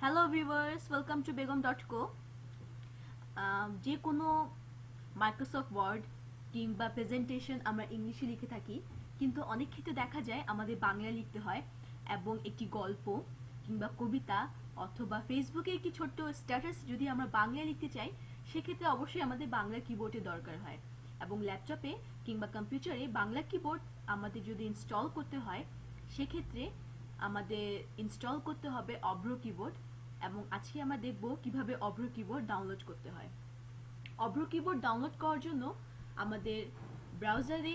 Hello viewers, welcome to begum.co। যে কোনো Microsoft word কিংবা প্রেজেন্টেশন আমরা ইংলিশে লিখে থাকি, কিন্তু অনেক ক্ষেত্রে দেখা যায় আমাদের বাংলায় লিখতে হয়। এবং একটি গল্প কিংবা কবিতা অথবা ফেসবুকে একটি ছোট্ট স্ট্যাটাস যদি আমরা বাংলায় লিখতে চাই, সেক্ষেত্রে অবশ্যই আমাদের বাংলা কিবোর্ডের দরকার হয়। এবং ল্যাপটপে কিংবা কম্পিউটারে বাংলা কিবোর্ড আমাদের যদি ইনস্টল করতে হয়, সেক্ষেত্রে আমাদের ইনস্টল করতে হবে অভ্র কিবোর্ড। এবং আজকে আমরা দেখব কিভাবে অভ্র কিবোর্ড ডাউনলোড করতে হয়। অভ্র কিবোর্ড ডাউনলোড করার জন্য আমাদের ব্রাউজারে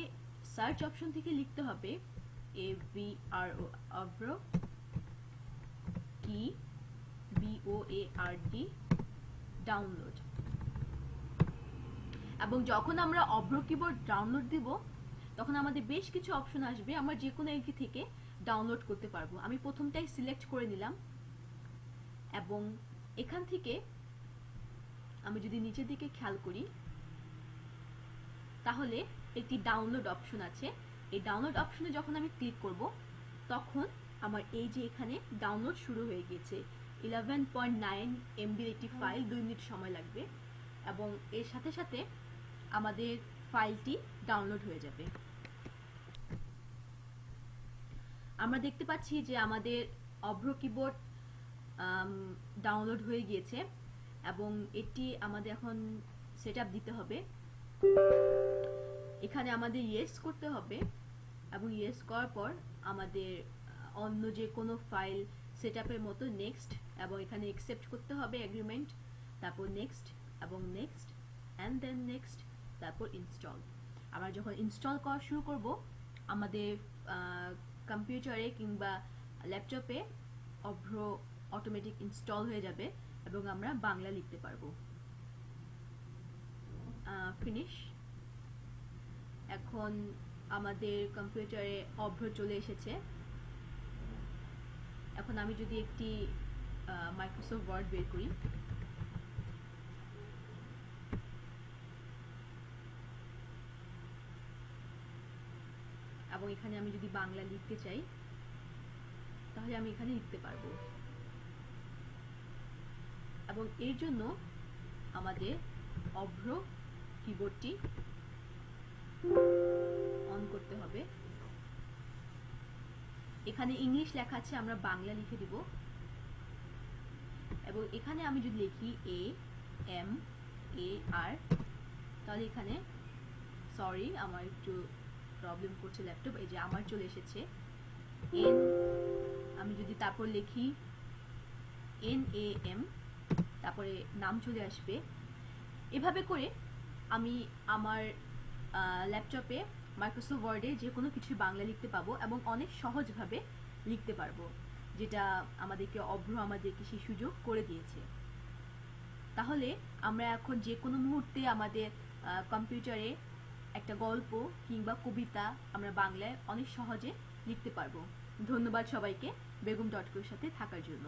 সার্চ অপশন থেকে লিখতে হবে AVRO, অভ্র কি BOARD ডাউনলোড। এবং যখন আমরা অভ্র কিবোর্ড ডাউনলোড দিব, তখন আমাদের বেশ কিছু অপশন আসবে, আমরা যে কোনো একটি থেকে ডাউনলোড করতে পারবো। আমি প্রথমটাই সিলেক্ট করে নিলাম এবং এখান থেকে আমি যদি নিচের দিকে খেয়াল করি, তাহলে একটি ডাউনলোড অপশন আছে। এই ডাউনলোড অপশনে যখন আমি ক্লিক করব, তখন আমার এই যে এখানে ডাউনলোড শুরু হয়ে গেছে। 11.9 MB একটি ফাইল, 2 মিনিট সময় লাগবে এবং এর সাথে সাথে আমাদের ফাইলটি ডাউনলোড হয়ে যাবে। আমরা দেখতে পাচ্ছি যে আমাদের অভ্র কিবোর্ড ডাউনলোড হয়ে গিয়েছে এবং এটি আমাদের এখন সেটআপ দিতে হবে। এখানে আমাদের ইয়েস করতে হবে এবং ইয়েস করার পর আমাদের অন্য যে কোনো ফাইল সেটআপের মতো নেক্সট, এবং এখানে অ্যাকসেপ্ট করতে হবে এগ্রিমেন্ট, তারপর নেক্সট এবং নেক্সট অ্যান্ড দেন নেক্সট, তারপর ইনস্টল। আমরা যখন ইনস্টল করা শুরু করব, আমাদের কম্পিউটারে কিংবা ল্যাপটপে অভ্র অটোমেটিক ইনস্টল হয়ে যাবে এবং আমরা বাংলা লিখতে পারবো। ফিনিশ। এখন আমাদের কম্পিউটারে অভ্র চলে এসেছে। এখন আমি যদি একটি মাইক্রোসফট ওয়ার্ড বের করি, এবং এখানে আমি যদি বাংলা লিখতে চাই, তাহলে আমি এখানে লিখতে পারবো। এবং এর জন্য আমাদের অভ্র কিবোর্ডটি অন করতে হবে। এখানে ইংলিশ লেখা আছে, আমরা বাংলা লিখে দিব। এবং এখানে আমি যদি লিখি AMAR, তাহলে এখানে, সরি আমার একটু প্রবলেম করছে ল্যাপটপ, এই যে আমার চলে এসেছে। আমি যদি তারপর লিখি NAM, তারপরে নাম চলে আসবে। এভাবে করে আমি আমার ল্যাপটপে মাইক্রোসফট ওয়ার্ডে যে কোনো কিছু বাংলা লিখতে পাবো এবং অনেক সহজভাবে লিখতে পারবো, যেটা আমাদেরকে অভ্র আমাদেরকে সেই সুযোগ করে দিয়েছে। তাহলে আমরা এখন যে কোনো মুহূর্তে আমাদের কম্পিউটারে একটা গল্প কিংবা কবিতা আমরা বাংলায় অনেক সহজে লিখতে পারবো। ধন্যবাদ সবাইকে begum.co এর সাথে থাকার জন্য।